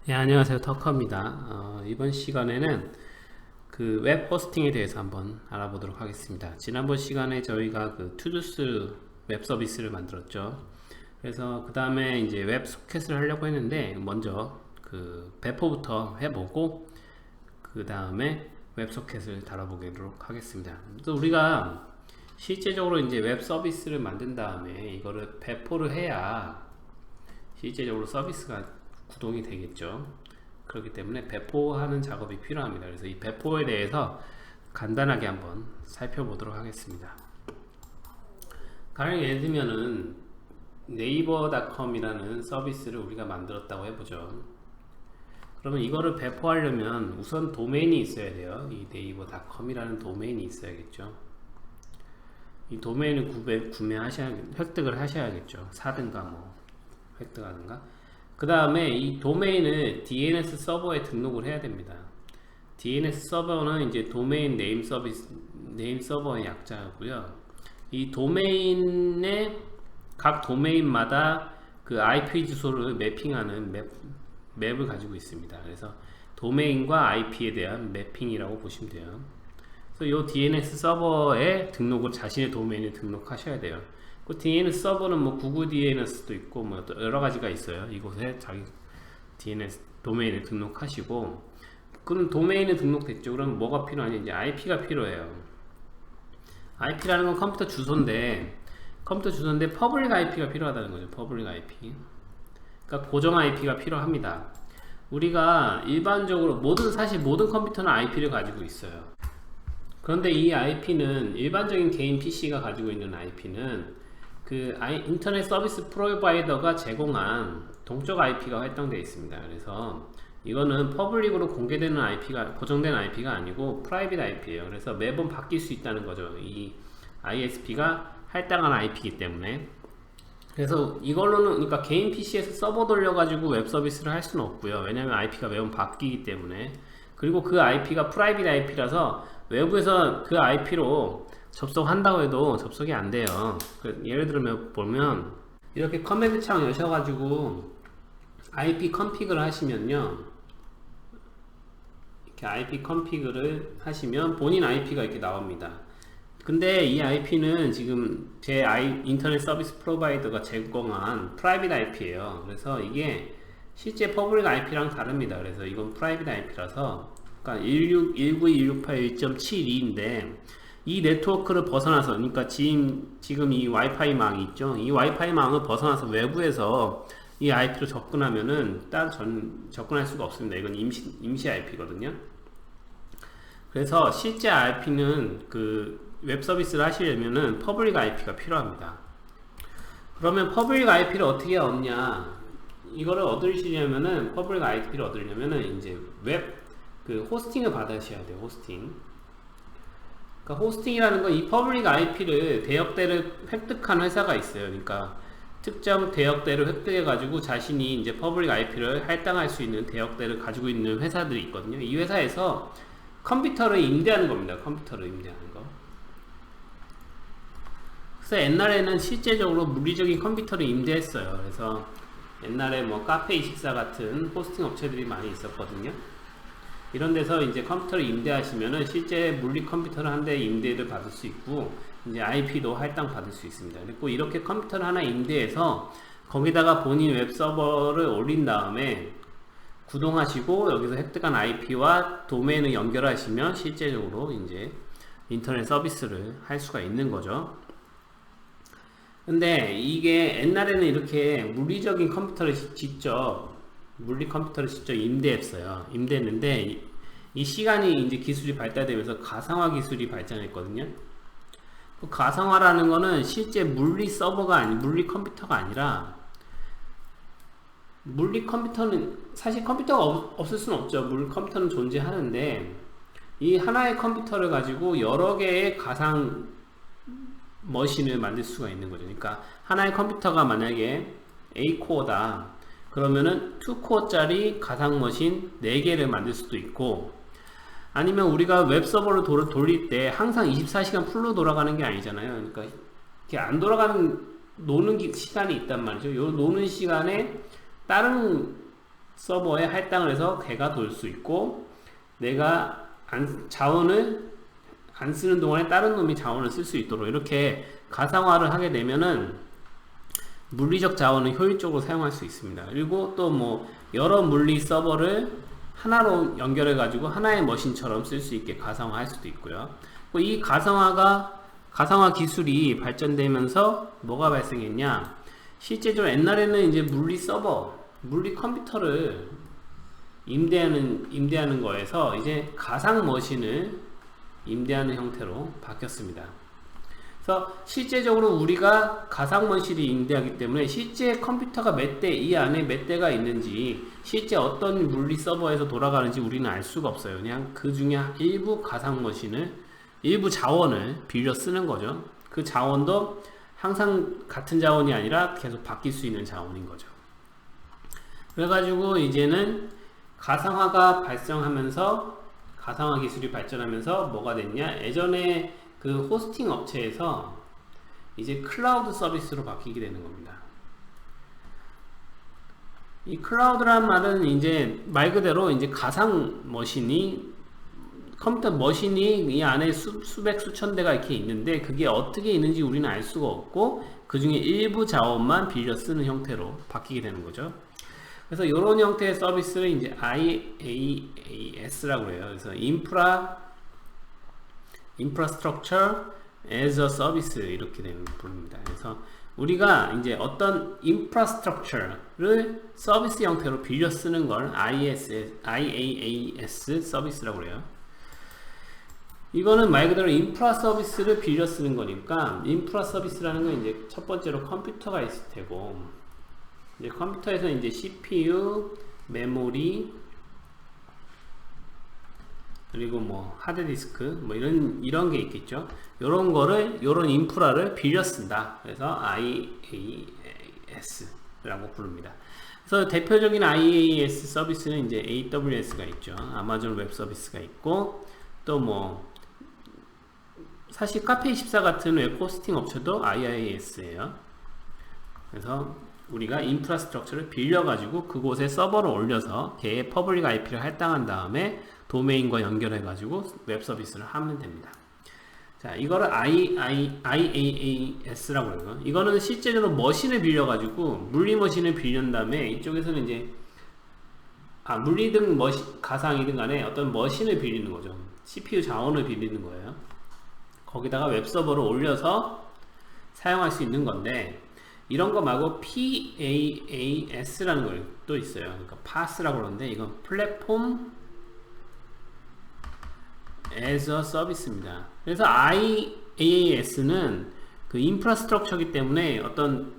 네, 안녕하세요. 터커입니다. 이번 시간에는 그 웹 호스팅에 대해서 한번 알아보도록 하겠습니다. 지난번 시간에 저희가 그 투두스 웹 서비스를 만들었죠. 그래서 그 다음에 이제 웹 소켓을 하려고 했는데 먼저 그 배포부터 해보고 그 다음에 웹 소켓을 다뤄보도록 하겠습니다. 또 우리가 실제적으로 이제 웹 서비스를 만든 다음에 이거를 배포를 해야 실제적으로 서비스가 구동이 되겠죠. 그렇기 때문에 배포하는 작업이 필요합니다. 그래서 이 배포에 대해서 간단하게 한번 살펴보도록 하겠습니다. 가령 예를 들면은 네이버닷컴이라는 서비스를 우리가 만들었다고 해보죠. 그러면 이거를 배포하려면 우선 도메인이 있어야 돼요. 이 네이버닷컴이라는 도메인이 있어야겠죠. 이 도메인을 획득을 하셔야겠죠. 사든가 뭐 획득하든가. 그 다음에 이 도메인을 DNS 서버에 등록을 해야 됩니다. DNS 서버는 이제 도메인 네임 서버의 약자고요. 이 도메인의 각 도메인마다 그 IP 주소를 매핑하는 맵을 가지고 있습니다. 그래서 도메인과 IP에 대한 매핑이라고 보시면 돼요. 그래서 이 DNS 서버에 등록을 자신의 도메인에 등록하셔야 돼요. 그 DNS 서버는 뭐 구글 DNS도 있고 뭐 여러 가지가 있어요. 이곳에 자기 DNS 도메인을 등록하시고, 그럼 도메인에 등록됐죠. 그럼 뭐가 필요하냐? 이제 IP가 필요해요. IP라는 건 컴퓨터 주소인데 퍼블릭 IP가 필요하다는 거죠. 퍼블릭 IP. 그러니까 고정 IP가 필요합니다. 우리가 일반적으로 사실 모든 컴퓨터는 IP를 가지고 있어요. 그런데 이 IP는 일반적인 개인 PC가 가지고 있는 IP는 그 인터넷 서비스 프로바이더가 제공한 동적 IP가 활동되어 있습니다. 그래서 이거는 퍼블릭으로 공개되는 IP가 고정된 IP가 아니고 프라이빗 IP예요. 그래서 매번 바뀔 수 있다는 거죠. 이 ISP가 할당한 IP이기 때문에. 그래서 이걸로는 그러니까 개인 PC에서 서버 돌려가지고 웹 서비스를 할 수는 없고요. 왜냐하면 IP가 매번 바뀌기 때문에. 그리고 그 IP가 프라이빗 IP라서 외부에서 그 IP로 접속한다고 해도 접속이 안 돼요. 예를 들면 보면 이렇게 커맨드 창 여셔가지고 IP 컨피그를 하시면요, 이렇게 IP 컨피그를 하시면 본인 IP가 이렇게 나옵니다. 근데 이 IP는 지금 제 인터넷 서비스 프로바이더가 제공한 프라이빗 IP예요. 그래서 이게 실제 퍼블릭 IP랑 다릅니다. 그래서 이건 프라이빗 IP라서 그러니까 192.168.1.72인데 이 네트워크를 벗어나서, 그러니까 지금 이 와이파이 망이 있죠. 이 와이파이 망을 벗어나서 외부에서 이 IP로 접근하면은 접근할 수가 없습니다. 이건 임시 IP거든요. 그래서 실제 IP는 그 웹 서비스를 하시려면은 퍼블릭 IP가 필요합니다. 그러면 퍼블릭 IP를 어떻게 얻냐? 이거를 얻으시려면은 퍼블릭 IP를 얻으려면은 이제 그 호스팅을 받으셔야 돼요. 호스팅. 그러니까 호스팅이라는 건 이 퍼블릭 IP를 대역대를 획득한 회사가 있어요. 그러니까 특정 대역대를 획득해 가지고 자신이 이제 퍼블릭 IP를 할당할 수 있는 대역대를 가지고 있는 회사들이 있거든요. 이 회사에서 컴퓨터를 임대하는 겁니다. 컴퓨터를 임대하는 거. 그래서 옛날에는 실제적으로 물리적인 컴퓨터를 임대했어요. 그래서 옛날에 뭐 카페24 같은 호스팅 업체들이 많이 있었거든요. 이런 데서 이제 컴퓨터를 임대하시면은 실제 물리 컴퓨터를 한 대 임대를 받을 수 있고, 이제 IP도 할당 받을 수 있습니다. 그리고 이렇게 컴퓨터를 하나 임대해서 거기다가 본인 웹 서버를 올린 다음에 구동하시고 여기서 획득한 IP와 도메인을 연결하시면 실제적으로 이제 인터넷 서비스를 할 수가 있는 거죠. 근데 이게 옛날에는 이렇게 물리 컴퓨터를 직접 임대했어요. 임대했는데 이 시간이 이제 기술이 발달되면서 가상화 기술이 발전했거든요. 그 가상화라는 거는 실제 물리 컴퓨터가 아니라, 물리 컴퓨터는 사실 컴퓨터가 없을 수는 없죠. 물리 컴퓨터는 존재하는데 이 하나의 컴퓨터를 가지고 여러 개의 가상 머신을 만들 수가 있는 거죠. 그러니까 하나의 컴퓨터가 만약에 A코어다 그러면은 2코어짜리 가상 머신 4개를 만들 수도 있고, 아니면 우리가 웹 서버를 돌릴 때 항상 24시간 풀로 돌아가는 게 아니잖아요. 그러니까 이렇게 안 돌아가는 노는 시간이 있단 말이죠. 요 노는 시간에 다른 서버에 할당을 해서 걔가 돌 수 있고, 내가 자원을 안 쓰는 동안에 다른 놈이 자원을 쓸 수 있도록 이렇게 가상화를 하게 되면은 물리적 자원을 효율적으로 사용할 수 있습니다. 그리고 또 뭐 여러 물리 서버를 하나로 연결해 가지고 하나의 머신처럼 쓸 수 있게 가상화할 수도 있고요. 이 가상화 기술이 발전되면서 뭐가 발생했냐? 실제적으로 옛날에는 이제 물리 서버, 물리 컴퓨터를 임대하는 거에서 이제 가상 머신을 임대하는 형태로 바뀌었습니다. 그래서 실제적으로 우리가 가상 머신을 임대하기 때문에 실제 컴퓨터가 몇 대, 이 안에 몇 대가 있는지, 실제 어떤 물리 서버에서 돌아가는지 우리는 알 수가 없어요. 그냥 그 중에 일부 가상 머신을, 일부 자원을 빌려 쓰는 거죠. 그 자원도 항상 같은 자원이 아니라 계속 바뀔 수 있는 자원인 거죠. 그래가지고 이제는 가상화가 발생하면서, 가상화 기술이 발전하면서 뭐가 됐냐? 예전에 그 호스팅 업체에서 이제 클라우드 서비스로 바뀌게 되는 겁니다. 이 클라우드란 말은 이제 말 그대로 이제 가상 머신이, 컴퓨터 머신이 이 안에 수백 수천 대가 이렇게 있는데 그게 어떻게 있는지 우리는 알 수가 없고 그 중에 일부 자원만 빌려 쓰는 형태로 바뀌게 되는 거죠. 그래서 이런 형태의 서비스를 이제 IaaS라고 해요. 그래서 Infrastructure as a Service 이렇게 부릅니다. 그래서 우리가 이제 어떤 infrastructure를 서비스 형태로 빌려 쓰는 걸 IaaS 서비스라고 해요. 이거는 말 그대로 인프라 서비스를 빌려 쓰는 거니까, 인프라 서비스라는 건 이제 첫 번째로 컴퓨터가 있을 테고, 이제 컴퓨터에서 이제 CPU, 메모리, 그리고 뭐 하드디스크 뭐 이런 게 있겠죠. 요런 거를, 요런 인프라를 빌려 쓴다. 그래서 IaaS라고 부릅니다. 그래서 대표적인 IaaS 서비스는 이제 AWS가 있죠. 아마존 웹 서비스가 있고, 또 뭐 사실 카페24 같은 웹 호스팅 업체도 IaaS예요. 그래서 우리가 인프라스트럭처를 빌려가지고 그곳에 서버를 올려서 걔의 퍼블릭 IP를 할당한 다음에 도메인과 연결해가지고 웹 서비스를 하면 됩니다. 자, 이거를 IaaS라고 해요. 이거는 실제로 머신을 빌려가지고 물리 머신을 빌린 다음에 이쪽에서는 이제 물리든 가상이든 간에 어떤 머신을 빌리는 거죠. CPU 자원을 빌리는 거예요. 거기다가 웹 서버를 올려서 사용할 수 있는 건데, 이런 거 말고 PaaS라는 거 또 있어요. 그러니까 PaaS라고 그러는데 이건 플랫폼 as a Service입니다. 그래서 IaaS는 그 인프라스트럭처이기 때문에 어떤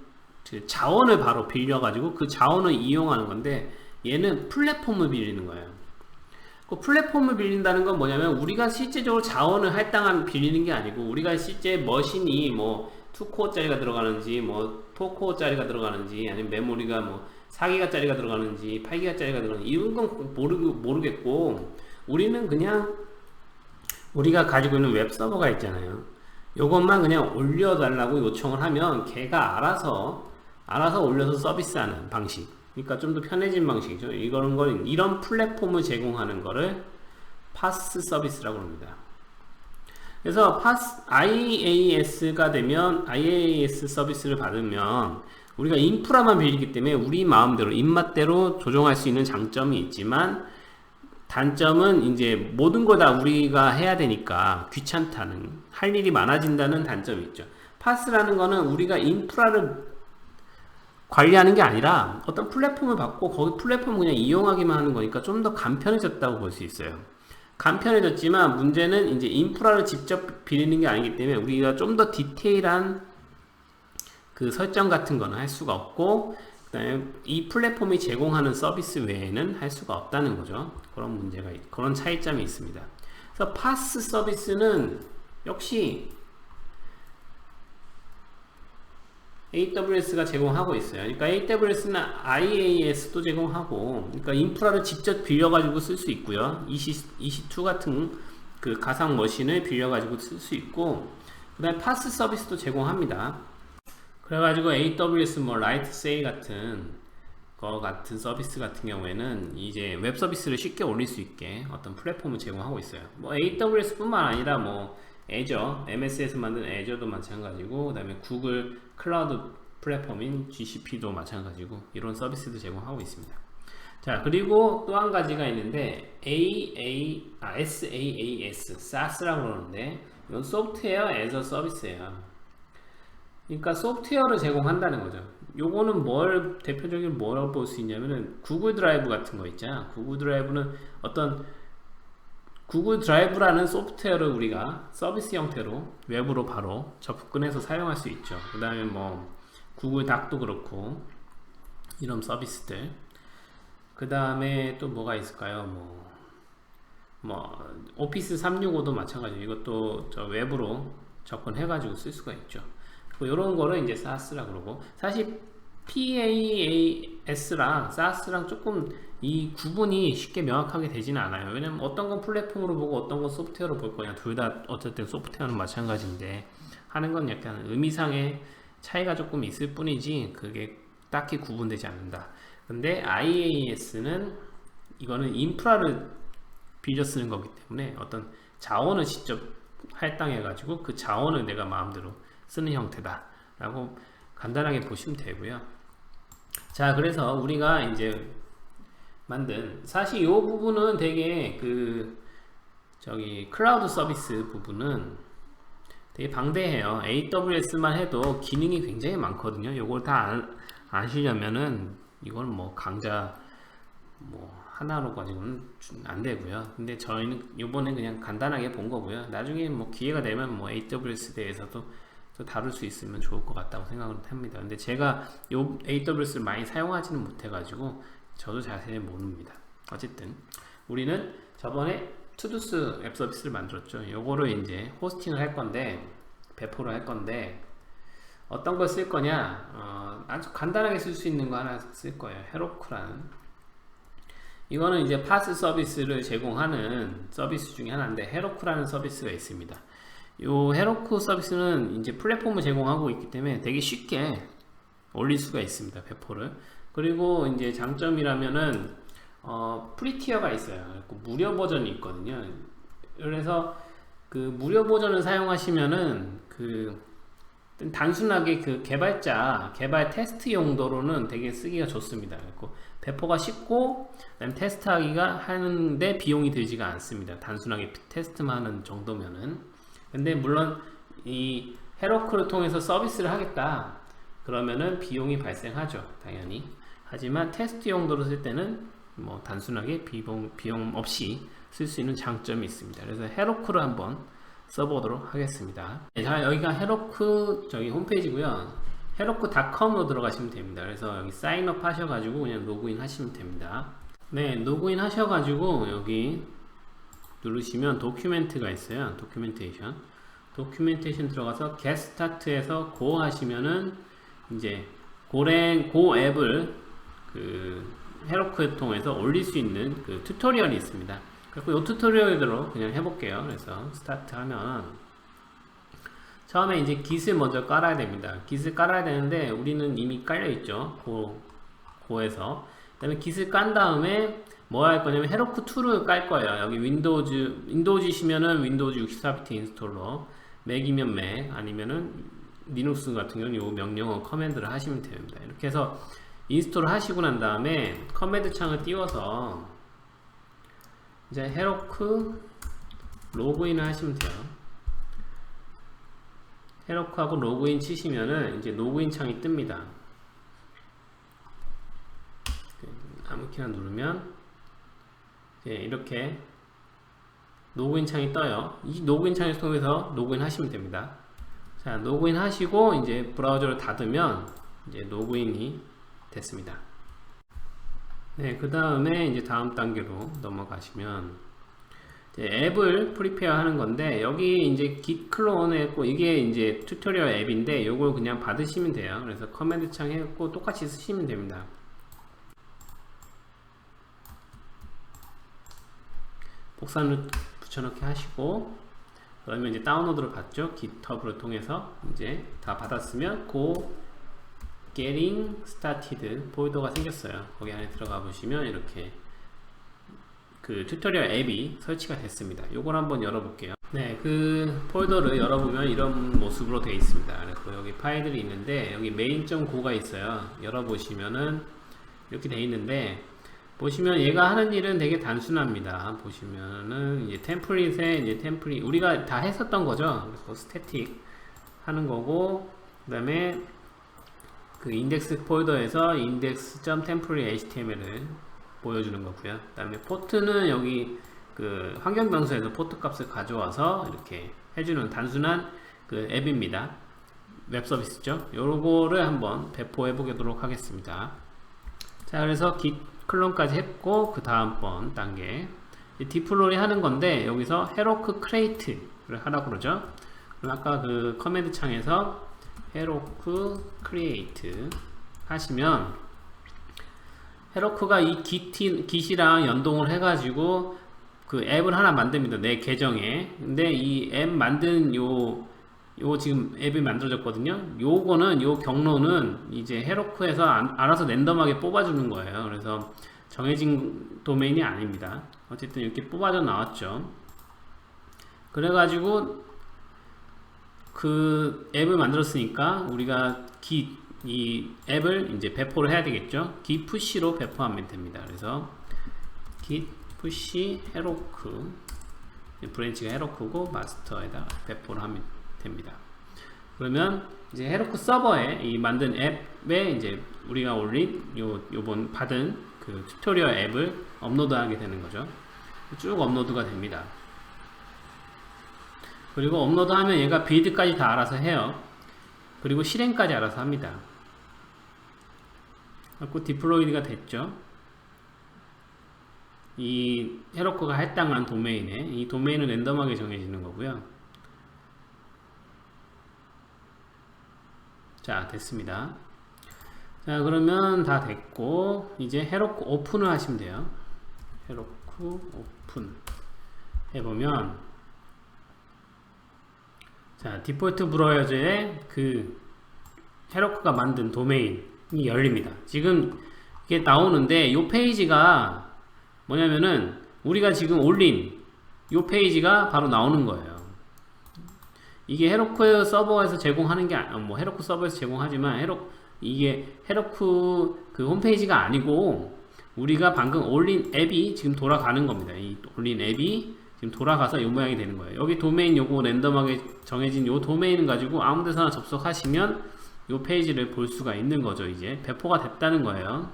자원을 바로 빌려가지고 그 자원을 이용하는 건데, 얘는 플랫폼을 빌리는 거예요. 그 플랫폼을 빌린다는 건 뭐냐면, 우리가 실제적으로 자원을 빌리는 게 아니고, 우리가 실제 머신이 뭐 2코어짜리가 들어가는지 뭐 4코어짜리가 들어가는지, 아니면 메모리가 뭐 4기가짜리가 들어가는지 8기가짜리가 들어가는지 이런 건 모르겠고, 우리는 그냥 우리가 가지고 있는 웹 서버가 있잖아요. 요것만 그냥 올려달라고 요청을 하면 걔가 알아서 올려서 서비스하는 방식. 그러니까 좀 더 편해진 방식이죠. 이런 플랫폼을 제공하는 거를 PaaS 서비스라고 합니다. 그래서 IaaS가 되면, IaaS 서비스를 받으면 우리가 인프라만 빌리기 때문에 우리 마음대로 입맛대로 조정할 수 있는 장점이 있지만, 단점은 이제 모든 걸 다 우리가 해야 되니까 귀찮다는, 할 일이 많아진다는 단점이 있죠. PaaS라는 거는 우리가 인프라를 관리하는 게 아니라 어떤 플랫폼을 받고 거기 플랫폼을 그냥 이용하기만 하는 거니까 좀 더 간편해졌다고 볼 수 있어요. 간편해졌지만 문제는 이제 인프라를 직접 빌리는 게 아니기 때문에 우리가 좀 더 디테일한 그 설정 같은 거는 할 수가 없고, 그다음에 이 플랫폼이 제공하는 서비스 외에는 할 수가 없다는 거죠. 그런 차이점이 있습니다. 그래서 PaaS 서비스는 역시 AWS가 제공하고 있어요. 그러니까 AWS는 IaaS도 제공하고, 그러니까 인프라를 직접 빌려가지고 쓸 수 있고요. EC2 같은 그 가상 머신을 빌려가지고 쓸 수 있고, 그 다음에 PaaS 서비스도 제공합니다. 그래가지고 AWS 라이트 세일 같은 거 같은 서비스 같은 경우에는 이제 웹 서비스를 쉽게 올릴 수 있게 어떤 플랫폼을 제공하고 있어요. 뭐 AWS 뿐만 아니라 뭐 애저, MS에서 만든 애저도 마찬가지고, 그 다음에 구글 클라우드 플랫폼인 GCP도 마찬가지고 이런 서비스도 제공하고 있습니다. 자, 그리고 또 한 가지가 있는데 SaaS, SaaS라고 그러는데 이건 소프트웨어 애저 서비스예요. 그러니까 소프트웨어를 제공한다는 거죠. 요거는 뭘 대표적인 뭐라고 볼 수 있냐면은 구글 드라이브 같은 거 있잖아. 구글 드라이브는 어떤 구글 드라이브라는 소프트웨어를 우리가 서비스 형태로 웹으로 바로 접근해서 사용할 수 있죠. 그 다음에 뭐 구글 닥도 그렇고 이런 서비스들. 그 다음에 또 뭐가 있을까요? 뭐 오피스 365도 마찬가지고 이것도 저 웹으로 접근해가지고 쓸 수가 있죠. 이런 거를 이제 SaaS라 그러고, 사실 PaaS랑 SaaS랑 조금 이 구분이 쉽게 명확하게 되지는 않아요. 왜냐면 어떤 건 플랫폼으로 보고 어떤 건 소프트웨어로 볼 거냐. 둘 다 어쨌든 소프트웨어는 마찬가지인데 하는 건 약간 의미상의 차이가 조금 있을 뿐이지 그게 딱히 구분되지 않는다. 근데 IaaS는 이거는 인프라를 빌려 쓰는 거기 때문에 어떤 자원을 직접 할당해 가지고 그 자원을 내가 마음대로 쓰는 형태다 라고 간단하게 보시면 되고요. 자, 그래서 우리가 이제 만든, 사실 이 부분은 되게 클라우드 서비스 부분은 되게 방대해요. AWS만 해도 기능이 굉장히 많거든요. 요걸 다 아시려면은 이건 뭐 강좌 뭐 하나로 가지고는 안 되고요. 근데 저희는 요번에 그냥 간단하게 본 거고요. 나중에 뭐 기회가 되면 뭐 AWS 대해서도 또 다룰 수 있으면 좋을 것 같다고 생각을 합니다. 근데 제가 요 AWS를 많이 사용하지는 못해가지고 저도 자세히 모릅니다. 어쨌든 우리는 저번에 투두스 앱 서비스를 만들었죠. 요거를 이제 호스팅을 할 건데, 배포를 할 건데 어떤 걸 쓸 거냐, 아주 간단하게 쓸 수 있는 거 하나 쓸 거예요. 헤로크라는, 이거는 이제 파스 서비스를 제공하는 서비스 중에 하나인데 헤로크라는 서비스가 있습니다. 요 헤로크 서비스는 이제 플랫폼을 제공하고 있기 때문에 되게 쉽게 올릴 수가 있습니다. 배포를. 그리고 이제 장점이라면은 프리티어가 있어요. 무료 버전이 있거든요. 그래서 그 무료 버전을 사용하시면은 단순하게 개발 테스트 용도로는 되게 쓰기가 좋습니다. 배포가 쉽고 테스트하기가 하는데 비용이 들지가 않습니다. 단순하게 테스트만 하는 정도면은. 근데 물론 이 헤로크를 통해서 서비스를 하겠다 그러면은 비용이 발생하죠, 당연히. 하지만 테스트 용도로 쓸 때는 뭐 단순하게 비용 없이 쓸 수 있는 장점이 있습니다. 그래서 헤로크를 한번 써보도록 하겠습니다. 자, 여기가 헤로크 홈페이지고요. 헤로크.com으로 들어가시면 됩니다. 그래서 여기 사인업 하셔가지고 그냥 로그인 하시면 됩니다. 네, 로그인 하셔가지고 여기 누르시면 도큐멘트가 있어요. 도큐멘테이션 들어가서 get start에서 go 하시면은 이제 고 앱을 헤로크를 통해서 올릴 수 있는 튜토리얼이 있습니다. 그리고 이 튜토리얼대로 그냥 해볼게요. 그래서 스타트 하면 처음에 이제 깃을 먼저 깔아야 됩니다. 깃을 깔아야 되는데 우리는 이미 깔려 있죠. 고에서. 그 다음에 깃을 깐 다음에 뭐 할 거냐면 헤로크 2를 깔 거예요. 여기 윈도우즈시면은 윈도우즈 64비트 인스톨러, 맥이면 맥, 아니면은 리눅스 같은 경우는 이 명령어 커맨드를 하시면 됩니다. 이렇게 해서 인스톨을 하시고 난 다음에 커맨드 창을 띄워서 이제 헤로크 로그인을 하시면 돼요. 헤로크하고 로그인 치시면은 이제 로그인 창이 뜹니다. 아무키나 누르면 이렇게 로그인 창이 떠요. 이 로그인 창을 통해서 로그인 하시면 됩니다. 자, 로그인 하시고 이제 브라우저를 닫으면 이제 로그인이 됐습니다. 네, 그 다음에 이제 다음 단계로 넘어가시면 이제 앱을 프리페어 하는 건데, 여기 이제 git 클론 했고 이게 이제 튜토리얼 앱인데 요걸 그냥 받으시면 돼요. 그래서 커맨드 창 했고 똑같이 쓰시면 됩니다. 복사를 붙여넣기 하시고, 그러면 이제 다운로드를 받죠. GitHub를 통해서 이제 다 받았으면 getting started 폴더가 생겼어요. 거기 안에 들어가 보시면 이렇게 그 튜토리얼 앱이 설치가 됐습니다. 요걸 한번 열어볼게요. 네, 그 폴더를 열어보면 이런 모습으로 되어 있습니다. 그래서 여기 파일들이 있는데 여기 main.go가 있어요. 열어보시면은 이렇게 되어 있는데 보시면 얘가 하는 일은 되게 단순합니다. 보시면은 이제 템플릿에 이제 템플릿 우리가 다 했었던 거죠. 그래서 스태틱 하는 거고 그 다음에 그 인덱스 폴더에서 index.template html을 보여주는 거고요. 그 다음에 포트는 여기 그 환경 변수에서 포트 값을 가져와서 이렇게 해주는 단순한 그 앱입니다. 웹 서비스죠. 요거를 한번 배포해 보도록 하겠습니다. 자, 그래서 git 클론까지 했고 그 다음번 단계 디플로이 하는 건데 여기서 heroku create를 하라고 그러죠. 그럼 아까 그 커맨드 창에서 heroku create 하시면 heroku가 이 git이랑 연동을 해가지고 그 앱을 하나 만듭니다. 내 계정에. 근데 이 앱 만든 요 지금 앱이 만들어졌거든요. 요거는 요 경로는 이제 헤로쿠에서 알아서 랜덤하게 뽑아주는 거예요. 그래서 정해진 도메인이 아닙니다. 어쨌든 이렇게 뽑아져 나왔죠. 그래가지고 그 앱을 만들었으니까 우리가 이 앱을 이제 배포를 해야 되겠죠. git push로 배포하면 됩니다. 그래서 git push heroku 브랜치가 헤로쿠고 마스터에다 배포를 하면 됩니다. 그러면 이제 헤로쿠 서버에 이 만든 앱에 이제 우리가 올린 요번 받은 그 튜토리얼 앱을 업로드하게 되는 거죠. 쭉 업로드가 됩니다. 그리고 업로드하면 얘가 빌드까지 다 알아서 해요. 그리고 실행까지 알아서 합니다. 그리고 디플로이드가 됐죠. 이 헤로쿠가 할당한 도메인에 이 도메인은 랜덤하게 정해지는 거고요. 자, 됐습니다. 자, 그러면 다 됐고 이제 헤로쿠 오픈을 하시면 돼요. 헤로쿠 오픈 해보면 자, 디폴트 브라우저에 그 헤로쿠가 만든 도메인이 열립니다. 지금 이게 나오는데 이 페이지가 뭐냐면은 우리가 지금 올린 이 페이지가 바로 나오는 거예요. 이게 헤로쿠 서버에서 제공하는 게 뭐 헤로쿠 서버에서 제공하지만 이게 헤로쿠 그 홈페이지가 아니고 우리가 방금 올린 앱이 지금 돌아가는 겁니다. 이 올린 앱이 지금 돌아가서 이 모양이 되는 거예요. 여기 도메인 요거 랜덤하게 정해진 요 도메인을 가지고 아무 데서나 접속하시면 요 페이지를 볼 수가 있는 거죠. 이제 배포가 됐다는 거예요.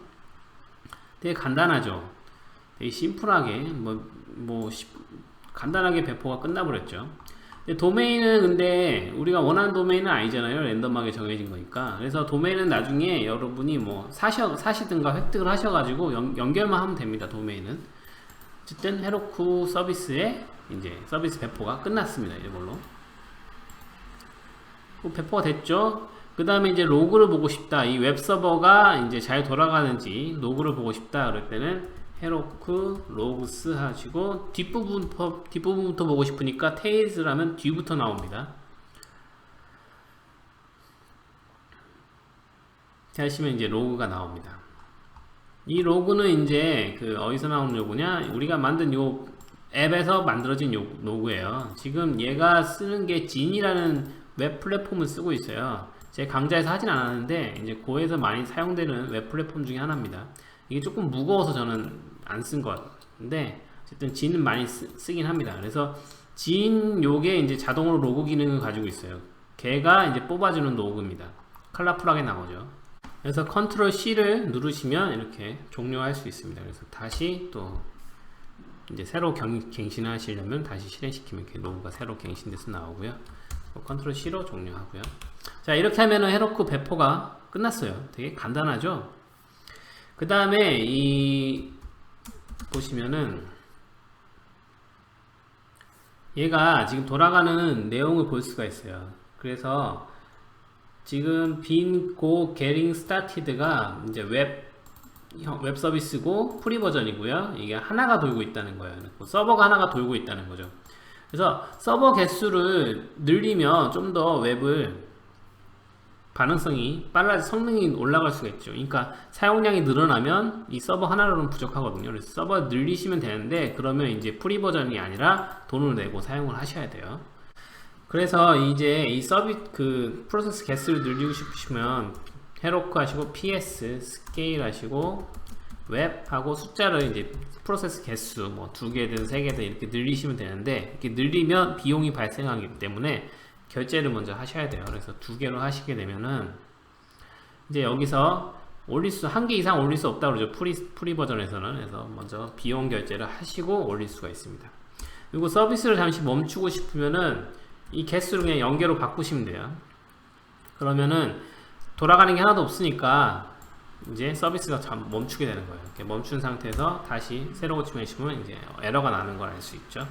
되게 간단하죠. 되게 심플하게 간단하게 배포가 끝나버렸죠. 도메인은 근데 우리가 원하는 도메인은 아니잖아요. 랜덤하게 정해진 거니까. 그래서 도메인은 나중에 여러분이 뭐 사시든가 획득을 하셔가지고 연결만 하면 됩니다. 도메인은. 어쨌든 헤로쿠 서비스에 이제 서비스 배포가 끝났습니다. 이걸로 배포가 됐죠. 그 다음에 이제 로그를 보고 싶다. 이 웹 서버가 이제 잘 돌아가는지 로그를 보고 싶다. 그럴 때는 헤로쿠 로그스 하시고 뒷부분부터 보고 싶으니까 테일즈를 하면 뒤부터 나옵니다. 자, 하시면 이제 로그가 나옵니다. 이 로그는 이제 그 어디서 나오는 로그냐? 우리가 만든 요 앱에서 만들어진 요 로그예요. 지금 얘가 쓰는 게 진이라는 웹 플랫폼을 쓰고 있어요. 제 강좌에서 하진 않았는데 이제 고에서 많이 사용되는 웹 플랫폼 중에 하나입니다. 이게 조금 무거워서 저는 안 쓴 건데 어쨌든 진은 많이 쓰긴 합니다. 그래서 진 요게 이제 자동으로 로그 기능을 가지고 있어요. 걔가 이제 뽑아주는 로그입니다. 컬러풀하게 나오죠. 그래서 컨트롤 C를 누르시면 이렇게 종료할 수 있습니다. 그래서 다시 또 이제 새로 갱신하시려면 다시 실행시키면 이렇게 로그가 새로 갱신돼서 나오고요. 컨트롤 C로 종료하고요. 자, 이렇게 하면은 헤로쿠 배포가 끝났어요. 되게 간단하죠? 그 다음에 보시면은 얘가 지금 돌아가는 내용을 볼 수가 있어요. 그래서 지금 빈고 getting started가 이제 웹 서비스고 프리 버전이고요. 이게 하나가 돌고 있다는 거예요. 서버가 하나가 돌고 있다는 거죠. 그래서 서버 개수를 늘리면 좀 더 웹을 반응성이 빨라져 성능이 올라갈 수가 있죠. 그러니까 사용량이 늘어나면 이 서버 하나로는 부족하거든요. 그래서 서버 늘리시면 되는데 그러면 이제 프리 버전이 아니라 돈을 내고 사용을 하셔야 돼요. 그래서 이제 이 프로세스 개수를 늘리고 싶으시면 헤로크 하시고 PS 스케일 하시고 웹하고 숫자를 이제 프로세스 개수 뭐 2개든 3개든 이렇게 늘리시면 되는데 이렇게 늘리면 비용이 발생하기 때문에 결제를 먼저 하셔야 돼요. 그래서 2개로 하시게 되면은 이제 여기서 올릴 수 1개 이상 올릴 수 없다고 그러죠. 프리 버전에서는. 그래서 먼저 비용 결제를 하시고 올릴 수가 있습니다. 그리고 서비스를 잠시 멈추고 싶으면은 이 개수를 그냥 0개로 바꾸시면 돼요. 그러면은 돌아가는 게 하나도 없으니까 이제 서비스가 멈추게 되는 거예요. 이렇게 멈춘 상태에서 다시 새로 고치면 이제 에러가 나는 걸 알 수 있죠.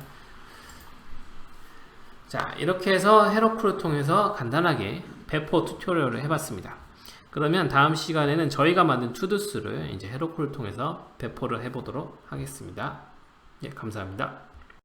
자, 이렇게 해서 헤로크를 통해서 간단하게 배포 튜토리얼을 해봤습니다. 그러면 다음 시간에는 저희가 만든 투두스를 이제 헤로크를 통해서 배포를 해보도록 하겠습니다. 예, 감사합니다.